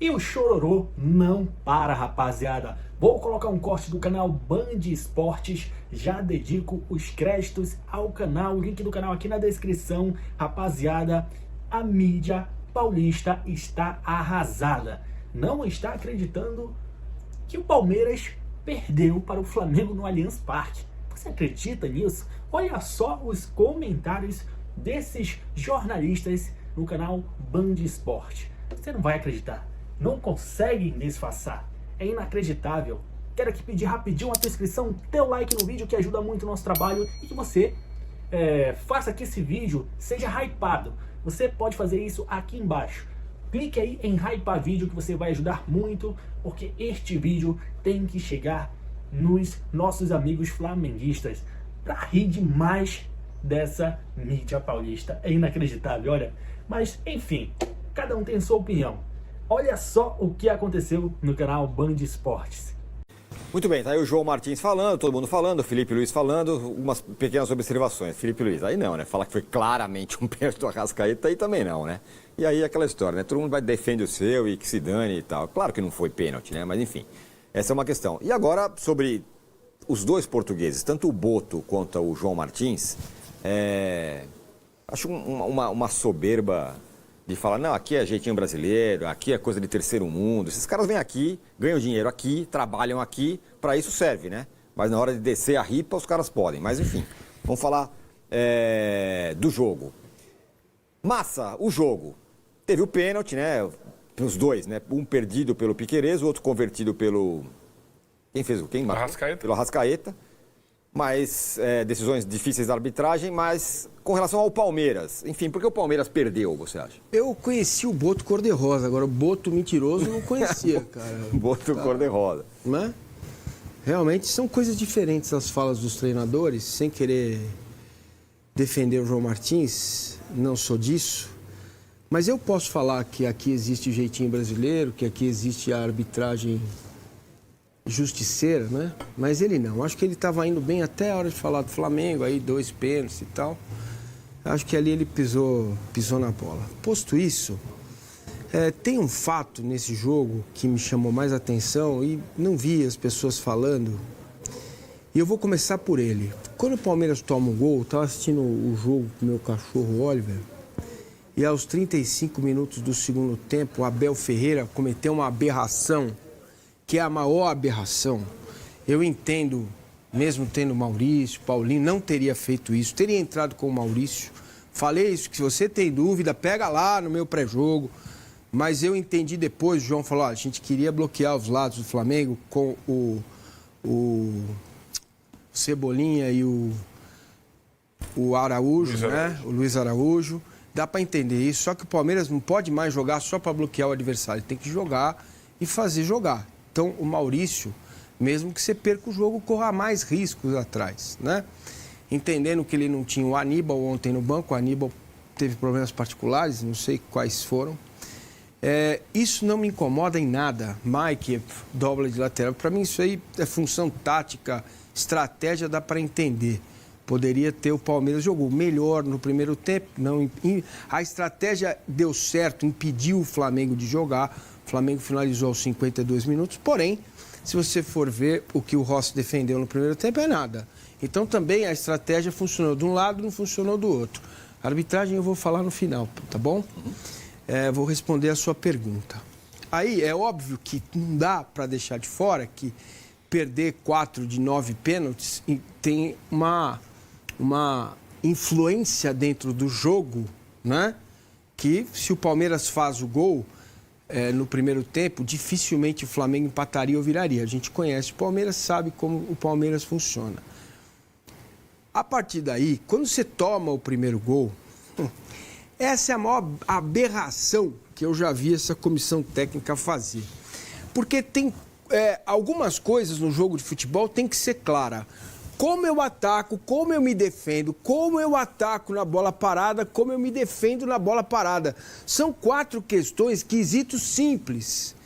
E o chororô não para, rapaziada. Vou colocar um corte do canal Band Esportes. Já dedico os créditos ao canal. O link do canal aqui na descrição. Rapaziada, a mídia paulista está arrasada. Não está acreditando que o Palmeiras perdeu para o Flamengo no Allianz Parque. Você acredita nisso? Olha só os comentários desses jornalistas no canal Band Esportes. Você não vai acreditar. Não conseguem disfarçar. É inacreditável. Quero aqui pedir rapidinho a tua inscrição, teu like no vídeo que ajuda muito o nosso trabalho e que você faça que esse vídeo seja hypado. Você pode fazer isso aqui embaixo. Clique aí em hypar vídeo que você vai ajudar muito, porque este vídeo tem que chegar nos nossos amigos flamenguistas para rir demais dessa mídia paulista. É inacreditável, olha. Mas, enfim, cada um tem sua opinião. Olha só o que aconteceu no canal Band Esportes. Muito bem, tá aí o João Martins falando, todo mundo falando, o Felipe Luiz falando, umas pequenas observações. Felipe Luiz, aí não, né? Falar que foi claramente um pênalti do Arrascaeta, aí também não, né? E aí aquela história, né? Todo mundo vai defender o seu e que se dane e tal. Claro que não foi pênalti, né? Mas enfim, essa é uma questão. E agora, sobre os dois portugueses, tanto o Boto quanto o João Martins, acho uma soberba de falar, não, aqui é jeitinho brasileiro, aqui é coisa de terceiro mundo. Esses caras vêm aqui, ganham dinheiro aqui, trabalham aqui, para isso serve, né? Mas na hora de descer a ripa, os caras podem. Mas enfim, vamos falar do jogo. Massa, o jogo. Teve o pênalti, né? Os dois, né? Um perdido pelo Piquerez, o outro convertido pelo... Quem fez o quem? Arrascaeta. Pelo Arrascaeta. Mas decisões difíceis da arbitragem, mas com relação ao Palmeiras, enfim, por que o Palmeiras perdeu, você acha? Eu conheci o Boto cor-de-rosa, agora o Boto mentiroso eu não conhecia, cara. Boto cor-de-rosa. Né? Realmente são coisas diferentes as falas dos treinadores, sem querer defender o João Martins, não sou disso, mas eu posso falar que aqui existe o jeitinho brasileiro, que aqui existe a arbitragem justiceira, né? Mas ele não. Acho que ele estava indo bem até a hora de falar do Flamengo, aí 2 pênaltis e tal. Acho que ali ele pisou na bola. Posto isso, tem um fato nesse jogo que me chamou mais atenção e não vi as pessoas falando. E eu vou começar por ele. Quando o Palmeiras toma um gol, eu estava assistindo o jogo com meu cachorro Oliver, e aos 35 minutos do segundo tempo, o Abel Ferreira cometeu uma aberração, que é a maior aberração. Eu entendo, mesmo tendo Maurício, Paulinho, não teria feito isso, teria entrado com o Maurício. Falei isso, que se você tem dúvida, pega lá no meu pré-jogo. Mas eu entendi depois, o João falou, a gente queria bloquear os lados do Flamengo com o Cebolinha e o Araújo, né? O Luiz Araújo. Dá para entender isso, só que o Palmeiras não pode mais jogar só para bloquear o adversário, tem que jogar e fazer jogar. Então, o Maurício, mesmo que você perca o jogo, corra mais riscos atrás, né? Entendendo que ele não tinha o Aníbal ontem no banco, o Aníbal teve problemas particulares, não sei quais foram. Isso não me incomoda em nada. Mike, dobra de lateral, para mim isso aí é função tática, estratégia, dá para entender. Poderia ter o Palmeiras jogou melhor no primeiro tempo, não, a estratégia deu certo, impediu o Flamengo de jogar. O Flamengo finalizou aos 52 minutos, porém, se você for ver o que o Rossi defendeu no primeiro tempo, é nada. Então também a estratégia funcionou de um lado, não funcionou do outro. A arbitragem eu vou falar no final, tá bom? Vou responder a sua pergunta. Aí é óbvio que não dá para deixar de fora que perder 4 de 9 pênaltis tem uma influência dentro do jogo, né? Que se o Palmeiras faz o gol no primeiro tempo, dificilmente o Flamengo empataria ou viraria. A gente conhece o Palmeiras, sabe como o Palmeiras funciona. A partir daí, quando você toma o primeiro gol, essa é a maior aberração que eu já vi essa comissão técnica fazer. Porque tem algumas coisas no jogo de futebol tem que ser clara. Como eu ataco, como eu me defendo, como eu ataco na bola parada, como eu me defendo na bola parada. São 4 questões, quesitos simples.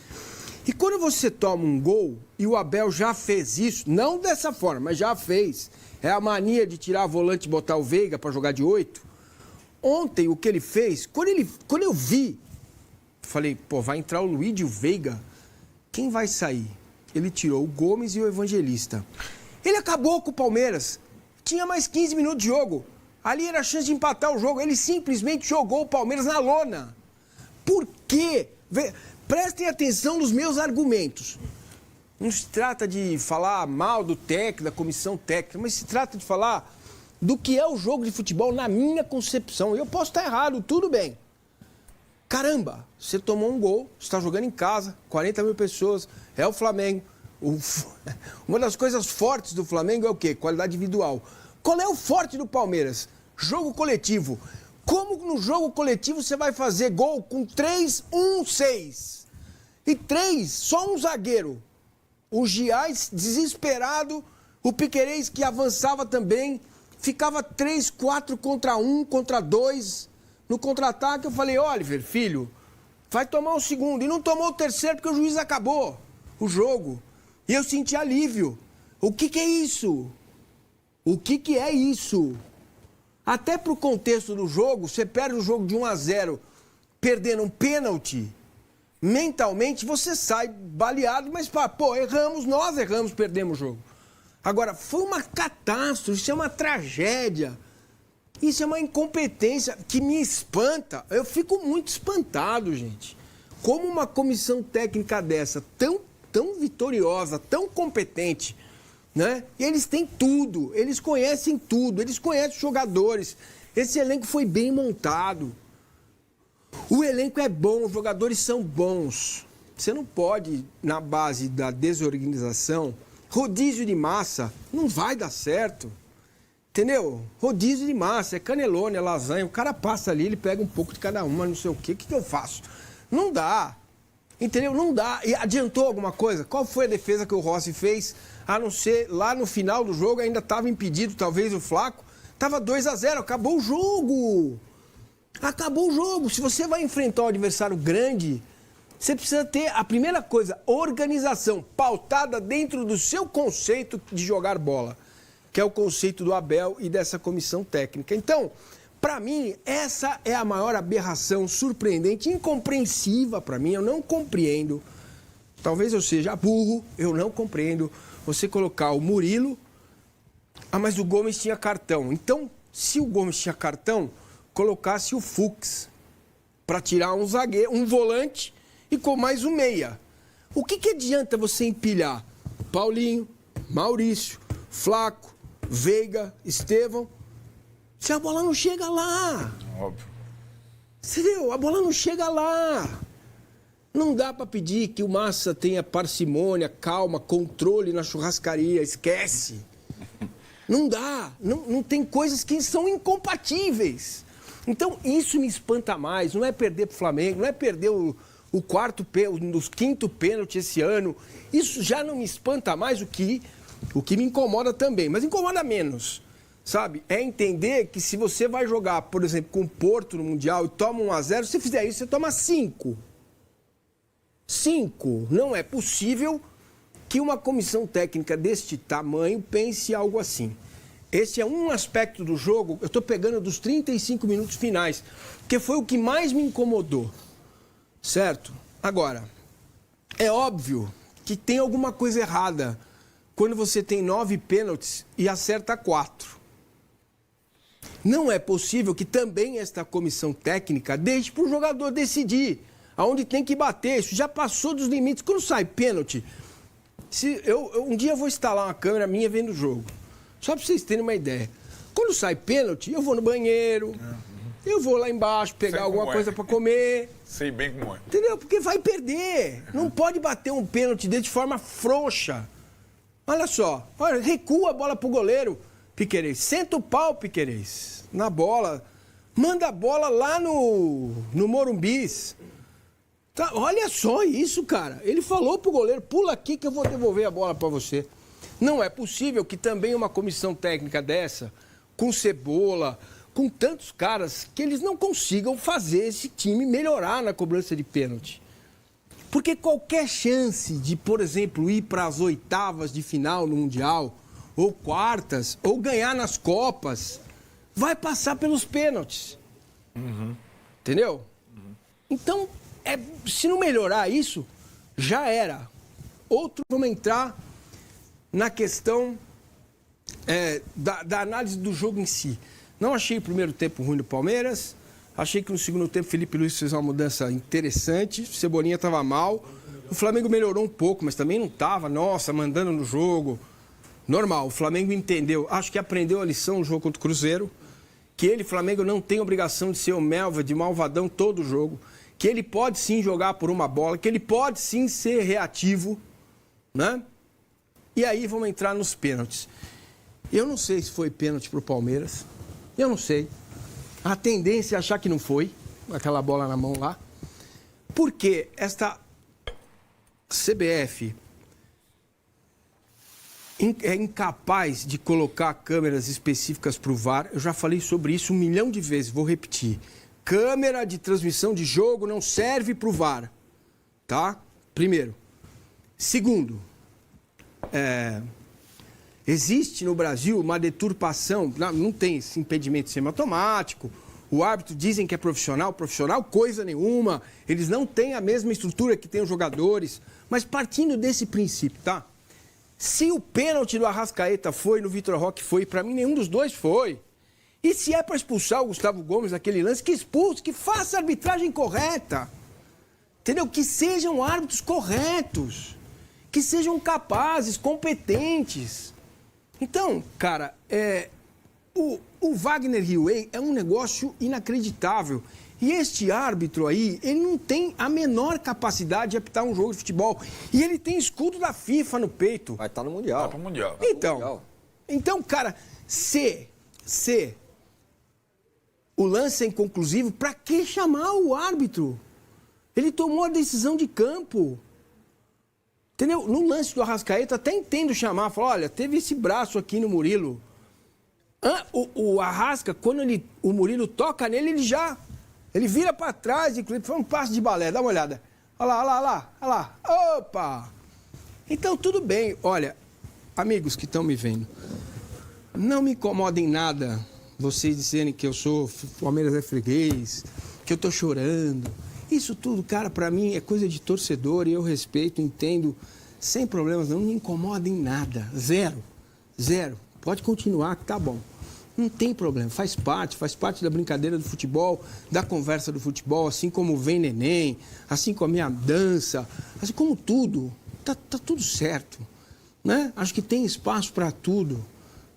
E quando você toma um gol, e o Abel já fez isso, não dessa forma, mas já fez. É a mania de tirar a volante e botar o Veiga para jogar de 8. Ontem, o que ele fez, quando eu vi Falei, pô, vai entrar o Luiz e o Veiga. Quem vai sair? Ele tirou o Gomes e o Evangelista. Ele acabou com o Palmeiras. Tinha mais 15 minutos de jogo. Ali era a chance de empatar o jogo. Ele simplesmente jogou o Palmeiras na lona. Por quê? Prestem atenção nos meus argumentos. Não se trata de falar mal do técnico, da comissão técnica, mas se trata de falar do que é o jogo de futebol na minha concepção. Eu posso estar errado, tudo bem. Caramba, você tomou um gol, você está jogando em casa, 40 mil pessoas, é o Flamengo. Uma das coisas fortes do Flamengo é o quê? Qualidade individual. Qual é o forte do Palmeiras? Jogo coletivo. Como no jogo coletivo você vai fazer gol com 3, 1, 6? E 3, só um zagueiro. O Giais desesperado, o Piquerez que avançava também, ficava 3, 4 contra 1, contra 2. No contra-ataque eu falei, Oliver, filho, vai tomar o segundo. E não tomou o terceiro porque o juiz acabou o jogo. E eu senti alívio. O que é isso? O que é isso? Até pro contexto do jogo, você perde o jogo de 1-0, perdendo um pênalti, mentalmente você sai baleado, mas pô, erramos, nós erramos, perdemos o jogo. Agora, foi uma catástrofe, isso é uma tragédia. Isso é uma incompetência que me espanta. Eu fico muito espantado, gente. Como uma comissão técnica dessa, tão vitoriosa, tão competente, né? E eles têm tudo, eles conhecem tudo, eles conhecem os jogadores. Esse elenco foi bem montado. O elenco é bom, os jogadores são bons. Você não pode, na base da desorganização, rodízio de massa, não vai dar certo. Entendeu? Rodízio de massa, é canelone, é lasanha. O cara passa ali, ele pega um pouco de cada uma, não sei o quê. O que eu faço? Não dá. Entendeu? Não dá. E adiantou alguma coisa? Qual foi a defesa que o Rossi fez? A não ser, lá no final do jogo, ainda estava impedido, talvez, o Flaco. Estava 2-0, acabou o jogo. Acabou o jogo. Se você vai enfrentar um adversário grande, você precisa ter, a primeira coisa, organização pautada dentro do seu conceito de jogar bola, que é o conceito do Abel e dessa comissão técnica. Então, para mim, essa é a maior aberração surpreendente, incompreensiva para mim, eu não compreendo. Talvez eu seja burro, eu não compreendo você colocar o Murilo, mas o Gomes tinha cartão. Então, se o Gomes tinha cartão, colocasse o Fux para tirar um zagueiro, um volante e com mais um meia. O que adianta você empilhar Paulinho, Maurício, Flaco, Veiga, Estevão, se a bola não chega lá? Óbvio. Entendeu? A bola não chega lá. Não dá para pedir que o Massa tenha parcimônia, calma, controle na churrascaria. Esquece. Não dá. Não tem coisas que são incompatíveis. Então, isso me espanta mais. Não é perder pro Flamengo, não é perder o quinto pênalti esse ano. Isso já não me espanta mais, o que me incomoda também, mas incomoda menos, sabe? É entender que se você vai jogar, por exemplo, com o Porto no Mundial e toma 1-0, se fizer isso, você toma 5. 5. Não é possível que uma comissão técnica deste tamanho pense algo assim. Esse é um aspecto do jogo, eu estou pegando dos 35 minutos finais, que foi o que mais me incomodou, certo? Agora, é óbvio que tem alguma coisa errada quando você tem 9 pênaltis e acerta 4. Não é possível que também esta comissão técnica deixe para o jogador decidir aonde tem que bater. Isso já passou dos limites. Quando sai pênalti, um dia eu vou instalar uma câmera minha vendo o jogo. Só para vocês terem uma ideia. Quando sai pênalti, eu vou no banheiro, eu vou lá embaixo pegar alguma coisa para comer. Sei bem como é. Entendeu? Porque vai perder. Não pode bater um pênalti de forma frouxa. Olha só, recua a bola pro goleiro, Piquerez. Senta o pau, Piquerez, na bola. Manda a bola lá no Morumbis. Tá, olha só isso, cara. Ele falou pro goleiro, pula aqui que eu vou devolver a bola para você. Não é possível que também uma comissão técnica dessa, com Cebola, com tantos caras, que eles não consigam fazer esse time melhorar na cobrança de pênalti. Porque qualquer chance de, por exemplo, ir para as oitavas de final no Mundial, ou quartas, ou ganhar nas Copas, vai passar pelos pênaltis. Entendeu? Então, se não melhorar isso, já era. Outro, vamos entrar na questão da análise do jogo em si. Não achei o primeiro tempo ruim do Palmeiras. Achei que no segundo tempo o Felipe Luiz fez uma mudança interessante. O Cebolinha estava mal. O Flamengo melhorou um pouco, mas também não estava, mandando no jogo. Normal, o Flamengo entendeu. Acho que aprendeu a lição no jogo contra o Cruzeiro. Que ele, Flamengo, não tem obrigação de ser o Melva, de malvadão todo o jogo. Que ele pode sim jogar por uma bola. Que ele pode sim ser reativo. Né? E aí vamos entrar nos pênaltis. Eu não sei se foi pênalti para o Palmeiras. Eu não sei. A tendência é achar que não foi, aquela bola na mão lá. Porque esta CBF é incapaz de colocar câmeras específicas para o VAR. Eu já falei sobre isso 1 milhão de vezes, vou repetir. Câmera de transmissão de jogo não serve para o VAR. Tá? Primeiro. Segundo, existe no Brasil uma deturpação, não tem esse impedimento semiautomático, o árbitro dizem que é profissional coisa nenhuma, eles não têm a mesma estrutura que têm os jogadores, mas partindo desse princípio, tá? Se o pênalti do Arrascaeta foi, no Vitor Roque foi, para mim nenhum dos dois foi. E se é para expulsar o Gustavo Gomes naquele lance, que expulse, que faça a arbitragem correta. Entendeu? Que sejam árbitros corretos, que sejam capazes, competentes. Então, cara, o Wagner Hiway é um negócio inacreditável. E este árbitro aí, ele não tem a menor capacidade de apitar um jogo de futebol. E ele tem escudo da FIFA no peito. Vai estar no Mundial. Vai pro Mundial. Então, cara, se o lance é inconclusivo, pra que chamar o árbitro? Ele tomou a decisão de campo. Entendeu? No lance do Arrascaeta, até entendo chamar. Falar, olha, teve esse braço aqui no Murilo. O Arrasca, quando o Murilo toca nele, ele vira para trás, inclusive, foi um passe de balé. Dá uma olhada. Olha lá. Opa! Então, tudo bem. Olha, amigos que estão me vendo, não me incomoda em nada vocês dizerem que eu sou Palmeiras é freguês, que eu tô chorando. Isso tudo, cara, pra mim é coisa de torcedor e eu respeito, entendo, sem problemas, não me incomoda em nada. Zero. Pode continuar que tá bom. Não tem problema, faz parte da brincadeira do futebol, da conversa do futebol, assim como vem neném, assim como a minha dança, assim como tudo. Tá tudo certo, né? Acho que tem espaço para tudo,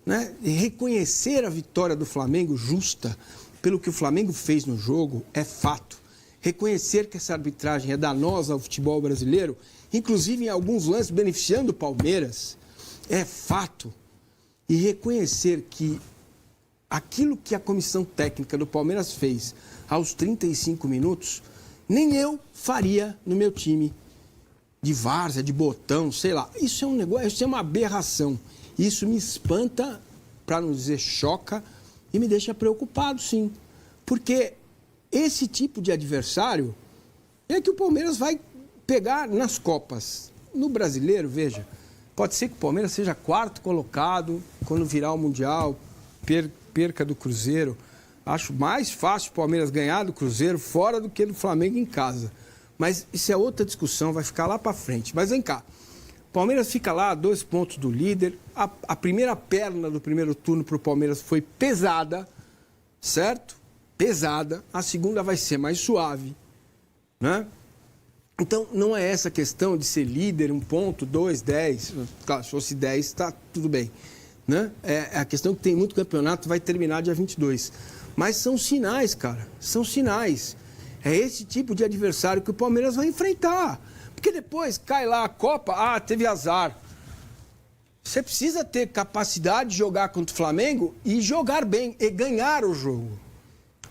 né? E reconhecer a vitória do Flamengo justa pelo que o Flamengo fez no jogo é fato. Reconhecer que essa arbitragem é danosa ao futebol brasileiro, inclusive em alguns lances beneficiando o Palmeiras, é fato. E reconhecer que aquilo que a comissão técnica do Palmeiras fez aos 35 minutos, nem eu faria no meu time de várzea, de botão, sei lá. Isso é um negócio, isso é uma aberração. Isso me espanta, para não dizer choca, e me deixa preocupado, sim. Porque esse tipo de adversário é que o Palmeiras vai pegar nas Copas. No Brasileiro, veja, pode ser que o Palmeiras seja quarto colocado quando virar o Mundial, perca do Cruzeiro. Acho mais fácil o Palmeiras ganhar do Cruzeiro fora do que do Flamengo em casa. Mas isso é outra discussão, vai ficar lá para frente. Mas vem cá, o Palmeiras fica lá a 2 pontos do líder. A primeira perna do primeiro turno para o Palmeiras foi pesada, certo? Pesada. A segunda vai ser mais suave, né? Então, não é essa questão de ser líder, 1 ponto, 2, 10. Claro, se fosse 10, tá tudo bem. Né? É a questão que tem muito campeonato, vai terminar dia 22. Mas são sinais, cara. São sinais. É esse tipo de adversário que o Palmeiras vai enfrentar. Porque depois cai lá a Copa, teve azar. Você precisa ter capacidade de jogar contra o Flamengo e jogar bem, e ganhar o jogo.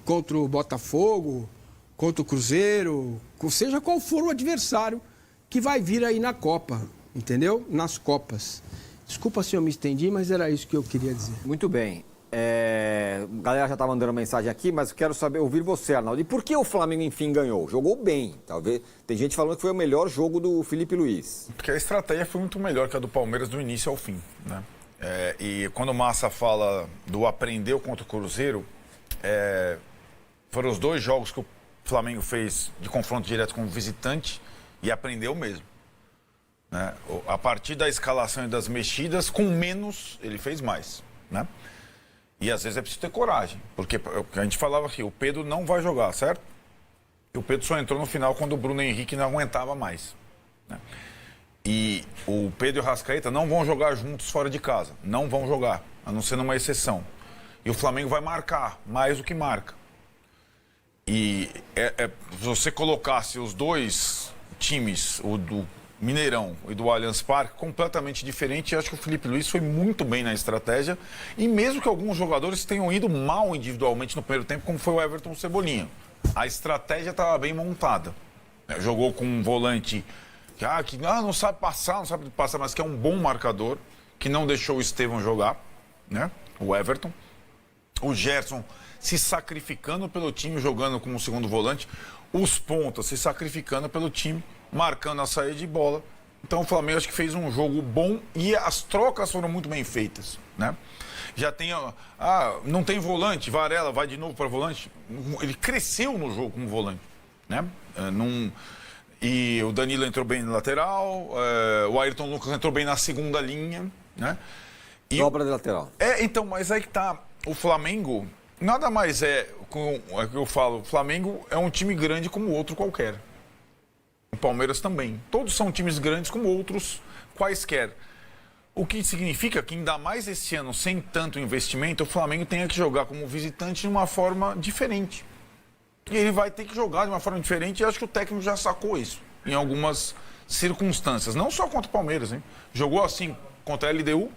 Contra o Botafogo, contra o Cruzeiro, seja qual for o adversário que vai vir aí na Copa, entendeu? Nas Copas. Desculpa se eu me estendi, mas era isso que eu queria dizer. Muito bem. A galera já está mandando mensagem aqui, mas eu quero ouvir você, Arnaldo. E por que o Flamengo, enfim, ganhou? Jogou bem, talvez. Tem gente falando que foi o melhor jogo do Felipe Luiz. Porque a estratégia foi muito melhor que a do Palmeiras do início ao fim, né? E quando o Massa fala do aprendeu contra o Cruzeiro, foram os 2 jogos que o o Flamengo fez de confronto direto com o visitante e aprendeu mesmo. Né? A partir da escalação e das mexidas, com menos, ele fez mais. Né? E às vezes é preciso ter coragem, porque a gente falava aqui, o Pedro não vai jogar, certo? E o Pedro só entrou no final quando o Bruno Henrique não aguentava mais. Né? E o Pedro e o Rascaeta não vão jogar juntos fora de casa, não vão jogar, a não ser numa exceção. E o Flamengo vai marcar mais do que marca. E se você colocasse os dois times, o do Mineirão e do Allianz Parque, completamente diferente, eu acho que o Felipe Luiz foi muito bem na estratégia. E mesmo que alguns jogadores tenham ido mal individualmente no primeiro tempo, como foi o Everton Cebolinha, a estratégia estava bem montada. Jogou com um volante que não sabe passar, mas que é um bom marcador, que não deixou o Estevão jogar, né? O Everton. O Gerson se sacrificando pelo time, jogando como segundo volante. Os pontas se sacrificando pelo time, marcando a saída de bola. Então o Flamengo acho que fez um jogo bom e as trocas foram muito bem feitas, né? Já tem, não tem volante, Varela vai de novo para volante. Ele cresceu no jogo como volante, né? E o Danilo entrou bem na lateral, o Ayrton Lucas entrou bem na segunda linha, né? E Dobra de lateral. Então, mas aí que tá, o Flamengo nada mais é que eu falo, o Flamengo é um time grande como outro qualquer. O Palmeiras também. Todos são times grandes como outros quaisquer. O que significa que ainda mais esse ano, sem tanto investimento, o Flamengo tenha que jogar como visitante de uma forma diferente. E ele vai ter que jogar de uma forma diferente e acho que o técnico já sacou isso em algumas circunstâncias. Não só contra o Palmeiras, hein? Jogou assim contra a LDU,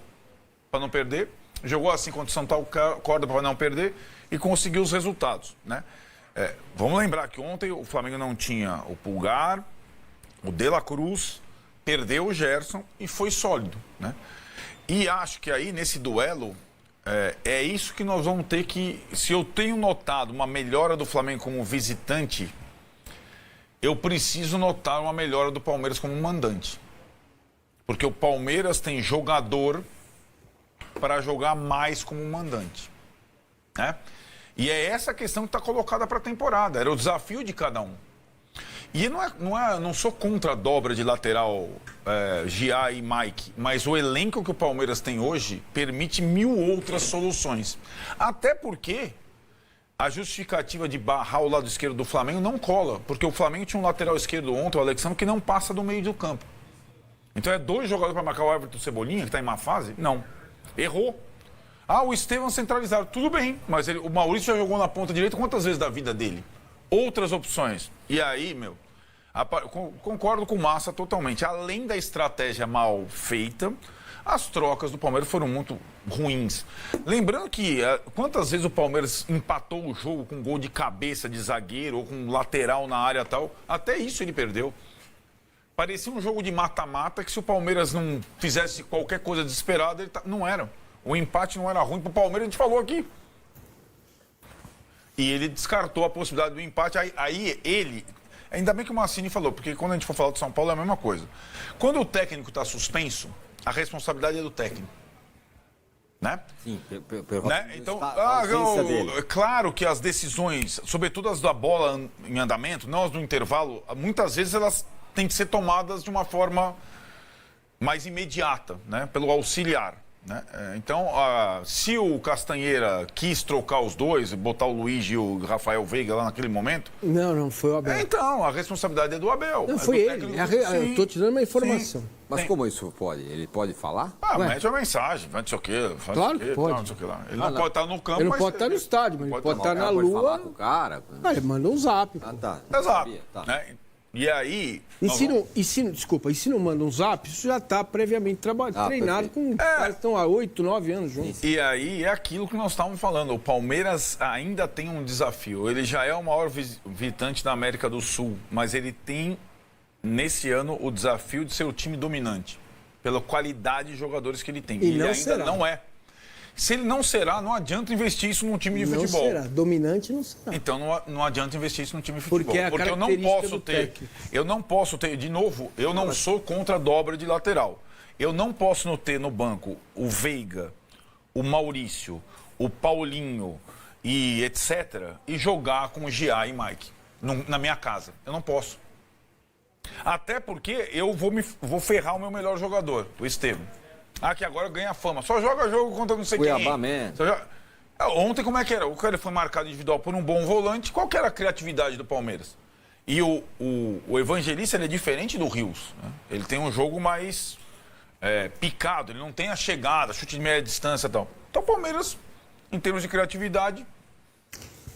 para não perder. Jogou assim contra o São Paulo, corda para não perder e conseguiu os resultados, né? Vamos lembrar que ontem o Flamengo não tinha o Pulgar, o De La Cruz, perdeu o Gerson e foi sólido, né? E acho que aí nesse duelo é isso que nós vamos ter que... Se eu tenho notado uma melhora do Flamengo como visitante, eu preciso notar uma melhora do Palmeiras como mandante. Porque o Palmeiras tem jogador para jogar mais como mandante, né? E é essa questão que está colocada para a temporada. Era o desafio de cada um. E não sou contra a dobra de lateral Gia e Mike, mas o elenco que o Palmeiras tem hoje permite 1000 outras soluções. Até porque a justificativa de barrar o lado esquerdo do Flamengo não cola, porque o Flamengo tinha um lateral esquerdo ontem, o Alexandre, que não passa do meio do campo. Então é 2 jogadores para marcar o Everton Cebolinha, que está em má fase? Não. Errou. O Estevão centralizado. Tudo bem, mas o Maurício já jogou na ponta direita quantas vezes da vida dele? Outras opções. E aí, concordo com o Massa totalmente. Além da estratégia mal feita, as trocas do Palmeiras foram muito ruins. Lembrando que quantas vezes o Palmeiras empatou o jogo com gol de cabeça de zagueiro ou com lateral na área tal, até isso ele perdeu. Parecia um jogo de mata-mata que se o Palmeiras não fizesse qualquer coisa desesperada, não era. O empate não era ruim para o Palmeiras, a gente falou aqui. E ele descartou a possibilidade do empate. Aí ele... Ainda bem que o Massini falou, porque quando a gente for falar do São Paulo é a mesma coisa. Quando o técnico está suspenso, a responsabilidade é do técnico. Né? Sim, né? Então, claro que as decisões, sobretudo as da bola em andamento, não as do intervalo, muitas vezes elas têm que ser tomadas de uma forma mais imediata, né? Pelo auxiliar. Né? Então, se o Castanheira quis trocar os dois, botar o Luiz e o Rafael Veiga lá naquele momento... Não foi o Abel. Então, a responsabilidade é do Abel. Não, foi ele. Eu estou te dando uma informação. Sim. Mas como isso pode? Ele pode falar? Mete uma mensagem, vai não sei o quê. Claro que pode. Não sei o que lá. Ele não pode estar no campo, ele não pode estar no estádio, mas ele pode estar na lua. Falar com o cara. Ele manda um zap. Tá. Exato. Tá. Né? E aí... E se não manda um zap, isso já está previamente treinado com caras que estão há 8, 9 anos juntos. E aí é aquilo que nós estávamos falando. O Palmeiras ainda tem um desafio. Ele já é o maior visitante da América do Sul, mas ele tem, nesse ano, o desafio de ser o time dominante, pela qualidade de jogadores que ele tem. E ele ainda será. não é. Se ele não será, não adianta investir isso num time de futebol. Não será. Dominante não será. Então não adianta investir isso num time de futebol. Porque eu não posso ter, de novo, eu não sou contra a dobra de lateral. Eu não posso ter no banco o Veiga, o Maurício, o Paulinho e etc. e jogar com o Gia e Mike. na minha casa. Eu não posso. Até porque eu vou ferrar o meu melhor jogador, o Estevam. Que agora ganha fama. Só joga jogo contra não sei Cuiabá, quem. Ontem, como é que era? O cara foi marcado individual por um bom volante. Qual que era a criatividade do Palmeiras? E o Evangelista, ele é diferente do Rios. Né? Ele tem um jogo mais picado. Ele não tem a chegada, chute de média distância e tal. Então o Palmeiras, em termos de criatividade...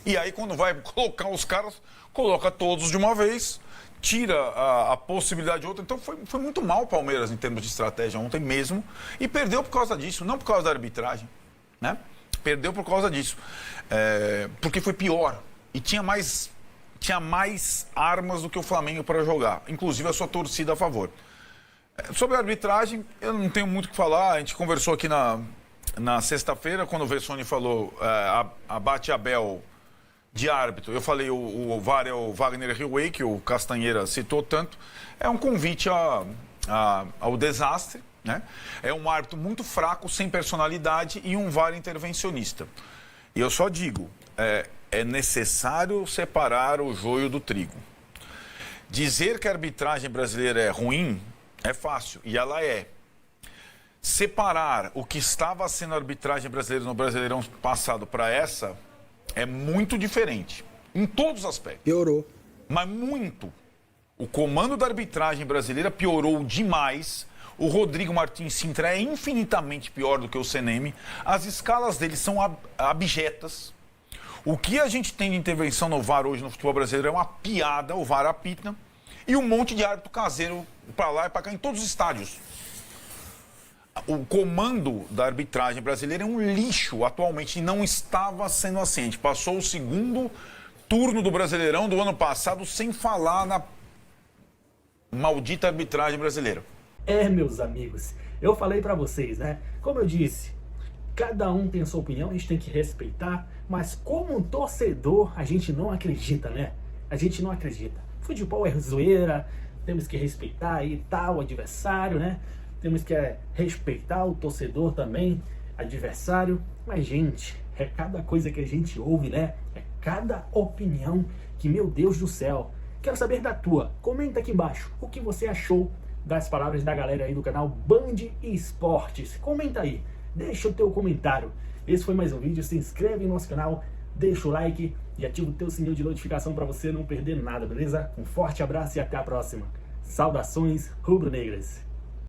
E aí, quando vai colocar os caras, coloca todos de uma vez, tira a possibilidade de outra. Então, foi muito mal o Palmeiras em termos de estratégia ontem mesmo. E perdeu por causa disso, não por causa da arbitragem. Né? Perdeu por causa disso. Porque foi pior. E tinha mais armas do que o Flamengo para jogar. Inclusive a sua torcida a favor. Sobre a arbitragem, eu não tenho muito o que falar. A gente conversou aqui na sexta-feira, quando o Vessone falou abate Abel... de árbitro. Eu falei, o VAR é o Wagner Hillway, que o Castanheira citou tanto. É um convite ao desastre, né? É um árbitro muito fraco, sem personalidade e um VAR intervencionista. E eu só digo, é necessário separar o joio do trigo. Dizer que a arbitragem brasileira é ruim é fácil, e ela é. Separar o que estava sendo a arbitragem brasileira no Brasileirão passado para essa... é muito diferente, em todos os aspectos. Piorou. Mas muito. O comando da arbitragem brasileira piorou demais. O Rodrigo Martins Sintra é infinitamente pior do que o CNM. As escalas dele são abjetas. O que a gente tem de intervenção no VAR hoje no futebol brasileiro é uma piada, o VAR apita. E um monte de árbitro caseiro para lá e para cá em todos os estádios. O comando da arbitragem brasileira é um lixo atualmente e não estava sendo assim. A gente passou o segundo turno do Brasileirão do ano passado sem falar na maldita arbitragem brasileira. Meus amigos, eu falei pra vocês, né? Como eu disse, cada um tem a sua opinião, a gente tem que respeitar, mas como um torcedor, a gente não acredita, né? A gente não acredita. Futebol é zoeira, temos que respeitar aí tal adversário, né? Temos que respeitar o torcedor também, adversário. Mas, gente, é cada coisa que a gente ouve, né? É cada opinião que, meu Deus do céu. Quero saber da tua. Comenta aqui embaixo o que você achou das palavras da galera aí do canal Band Esportes. Comenta aí, deixa o teu comentário. Esse foi mais um vídeo. Se inscreve no nosso canal, deixa o like e ativa o teu sininho de notificação para você não perder nada, beleza? Um forte abraço e até a próxima. Saudações rubro-negras.